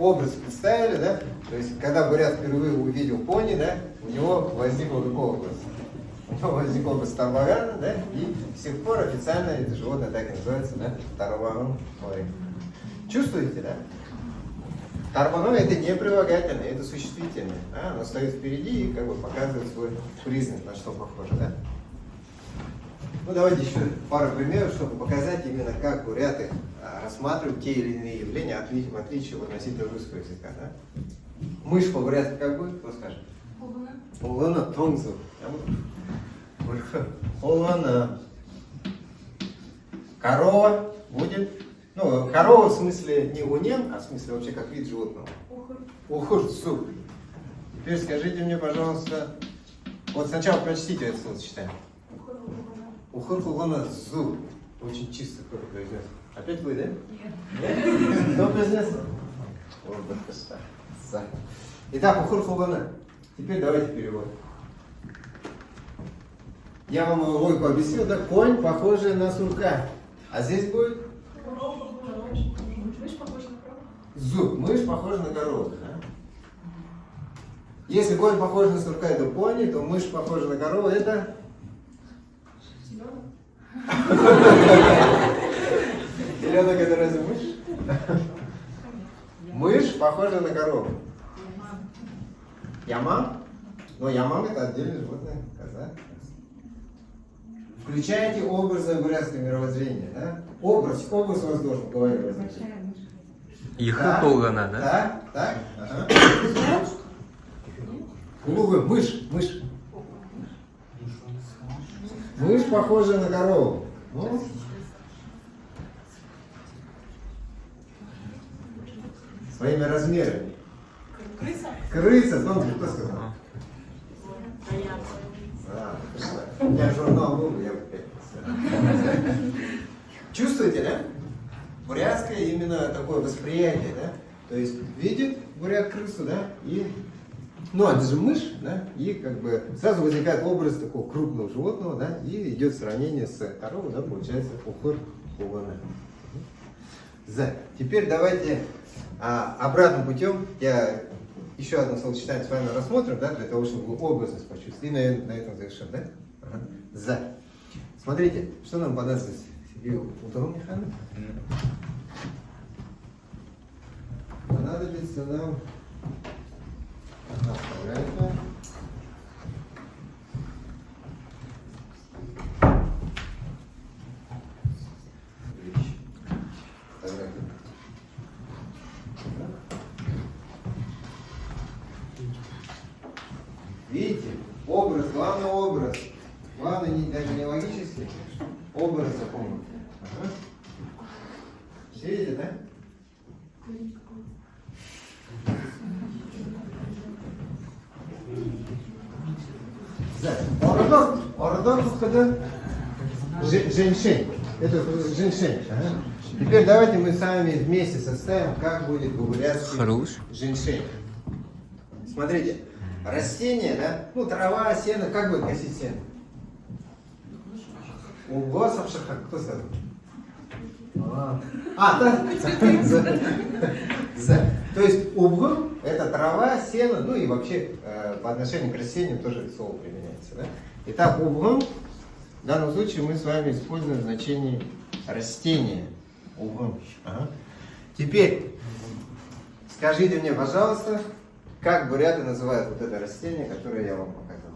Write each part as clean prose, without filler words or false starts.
образ представили, да? То есть, когда бурят впервые увидел пони, да, у него возник какой образ? У него возник образ Тарбагана, да, и с тех пор официально это животное так и называется, да, Тарбаган. Чувствуете, да? Тарбаган это не прилагательное, это существительное. Да? Оно стоит впереди и как бы показывает свой признак, на что похоже, да? Ну, давайте еще пару примеров, чтобы показать именно, как буряты рассматривают те или иные явления, в отличие от относительно русского языка. Да? Мышь по-бурятски как будет? Кто скажет? Улана тонгзу. Улана. Корова будет. Ну, корова в смысле не унен, а в смысле вообще как вид животного. Ухурцу. Теперь скажите мне, пожалуйста, вот сначала прочтите это словосочетание. Ухуркулана зу. Очень чисто кто-то произнес. Опять вы, да? Нет. Кто произнес? Итак, ухуркулана. Теперь давайте перевод. Я вам логику объяснил, да? Конь, похожий на сурка. А здесь будет? Мышь похожа на корову. Зуб. Мышь похожа на корову. Да? Если конь похож на сурка, это пони, то мышь похожа на корову, это? Теленок это разве мышь? Мышь похожа на корову. Ямам? Но ямам это отдельное животное, коза. Включайте образы бурятского мировоззрения, да? Образ у вас должен в голове возникнуть. Ихы-полгана, да? Так. Ага. Мышь. Мышь похожа на корову. Ну? Своими размерами. Крыса, кто сказал? У меня журнал был, я бы опять. Чувствуете, да? Бурятское именно такое восприятие, да? То есть видит бурят крысу, да? И, ну, это же мышь, да? И как бы сразу возникает образ такого крупного животного, да? И идет сравнение с коровой, да? Получается ухор хулана. Теперь давайте обратным путем я еще одно словосочетание с вами рассмотрим, да, для того, чтобы вы образность почувствовали. И на этом завершим, да? Ага. Смотрите, что нам понадобится? Понадобится нам оставляется. Видите, образ, главный образ. Главный даже не логический, образ запомнить. Ага. Все видите, да? Ордон когда женьшень. Это женьшень. Ага. Теперь давайте мы с вами вместе составим, как будет по-бурятски женьшень. Смотрите, растение, да? Ну, трава, сено, как будет косить сено? Угосов шаха, кто сказал? Да? То есть убгу это трава, сено, ну и вообще по отношению к растениям тоже это слово применяется. Да? Итак, убгу в данном случае мы с вами используем значение растения. Убгу. Ага. Теперь скажите мне, пожалуйста, как буряты называют вот это растение, которое я вам показал?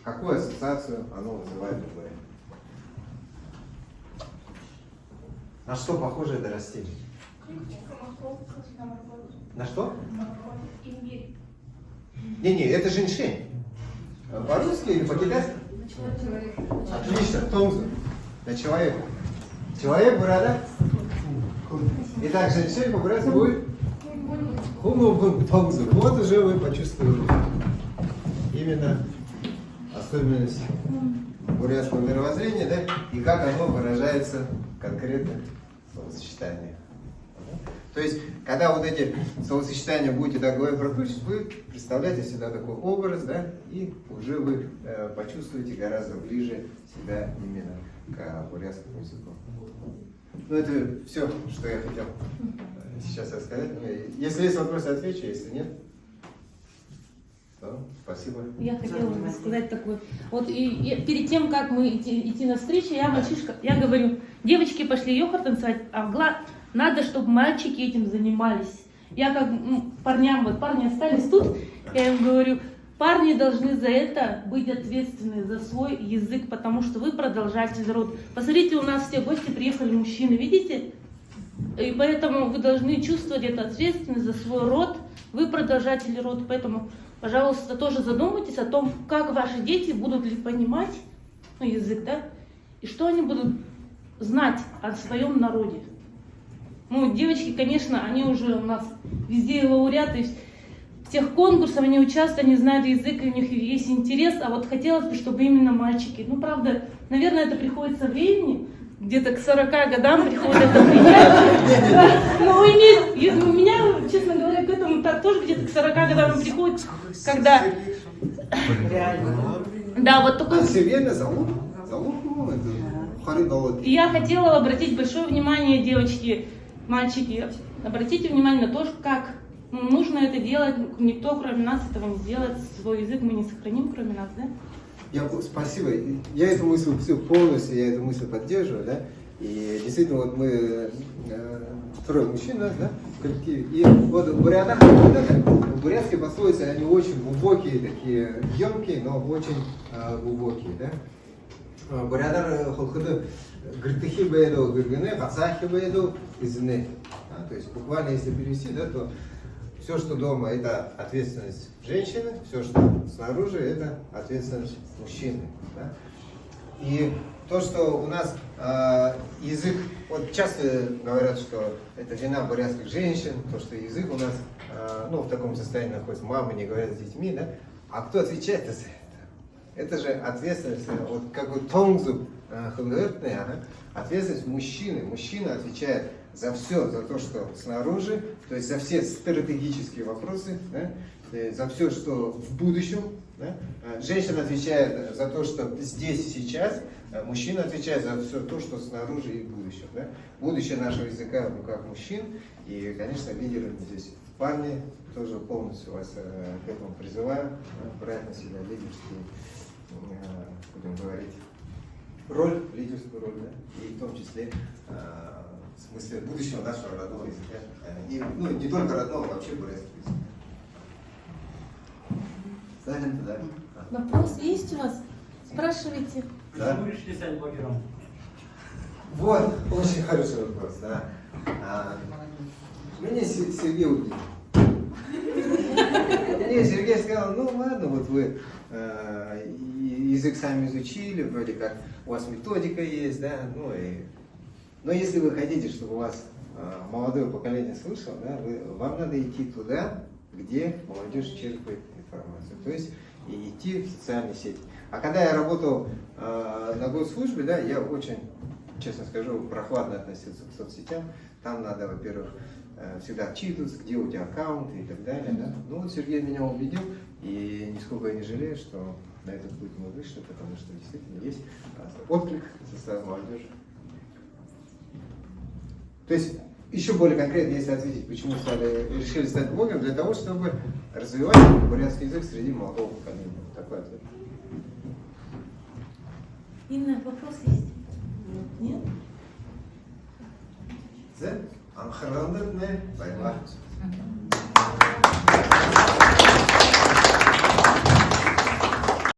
Какую ассоциацию оно вызывает у бурят? На что похоже это растение? На что? Не, это женьшень. По-русски или по-китайски? Отлично, тонгзу. На человека. Человек, бурята? Итак, женьшень по-бурятски будет? Тонгзу. Вот уже вы почувствовали именно особенность бурятского мировоззрения, да? И как оно выражается конкретно в словосочетаниях. То есть, когда вот эти словосочетания будете так говорить прокручивать, вы представляете всегда такой образ, да, и уже вы почувствуете гораздо ближе себя именно к бурятскому языку. Ну, это все, что я хотел сейчас рассказать. Если есть вопросы, отвечу, если нет, то спасибо. Я хотела сказать такое. Вот и перед тем, как мы идти на встречу, я говорю, девочки пошли йохар танцевать, а надо, чтобы мальчики этим занимались. Я как парням, вот парни остались тут, я им говорю, парни должны за это быть ответственны, за свой язык, потому что вы продолжатель рода. Посмотрите, у нас все гости приехали мужчины, видите? И поэтому вы должны чувствовать эту ответственность за свой род, вы продолжатели рода. Поэтому, пожалуйста, тоже задумайтесь о том, как ваши дети будут ли понимать язык, да? И что они будут знать о своем народе. Ну, девочки, конечно, они уже у нас везде лауреаты, всех конкурсов они участвуют, они знают язык, у них есть интерес, а вот хотелось бы, чтобы именно мальчики. Ну, правда, наверное, это приходит со временем, где-то к 40 годам приходит это принять. Но у меня, честно говоря, к этому так тоже где-то к 40 годам приходит, когда... Да, вот такой... Серьезно, залог? И я хотела обратить большое внимание, девочки, мальчики, обратите внимание на то, как нужно это делать. Никто, кроме нас, этого не сделает. Свой язык мы не сохраним, кроме нас, да? Спасибо. Я эту мысль полностью, я эту мысль поддерживаю, да. И действительно, вот мы трое мужчин, да, в коллективе. И вот в бурятах, бурятские пословицы, они очень глубокие, такие емкие, но очень глубокие, да. Бурятар холхыды гртыхи бэйду гыргыны, пацахи бэйду изны. То есть буквально если перевести, да, то все, что дома, это ответственность женщины, все, что снаружи, это ответственность мужчины. Да? И то, что у нас язык, вот часто говорят, что это вина бурятских женщин, то, что язык у нас в таком состоянии находится, мамы не говорят с детьми, да? А кто отвечает за это? Это же ответственность, вот как бы тонгзу, ответственность мужчины. Мужчина отвечает за все, за то, что снаружи, то есть за все стратегические вопросы, да, за все, что в будущем. Да. Женщина отвечает за то, что здесь и сейчас, мужчина отвечает за все то, что снаружи и в будущем. Да. Будущее нашего языка в руках мужчин, и, конечно, лидеры здесь парни, тоже полностью вас к этому призываю, брать на себя лидерские, будем говорить, роль, лидерскую роль, да, и в том числе в смысле будущего нашего родного языка. И, не только родного, а вообще бурятского языка. Занято, да? Вопрос есть у вас? Спрашивайте. Да? Почему решили стать блогером? Вот, очень хороший вопрос, да. Меня Сергей удивил. Мне Сергей сказал, ну ладно, вот вы язык сами изучили, вроде как у вас методика есть, да, но если вы хотите, чтобы у вас молодое поколение слышало, да, вам надо идти туда, где молодежь черпает информацию, то есть и идти в социальные сети. А когда я работал на госслужбе, да, я очень, честно скажу, прохладно относился к соцсетям. Там надо, во-первых, всегда отчитываться, где у тебя аккаунт и так далее. Да? Ну вот Сергей меня убедил, и нисколько я не жалею, что на этот путь мы вышли, потому что действительно есть отклик со стороны молодежи. То есть, еще более конкретно, если ответить, почему решили стать блогером, для того, чтобы развивать бурятский язык среди молодого поколения. Такой ответ. Инна, вопрос есть? Нет? Анхарандырны, байла.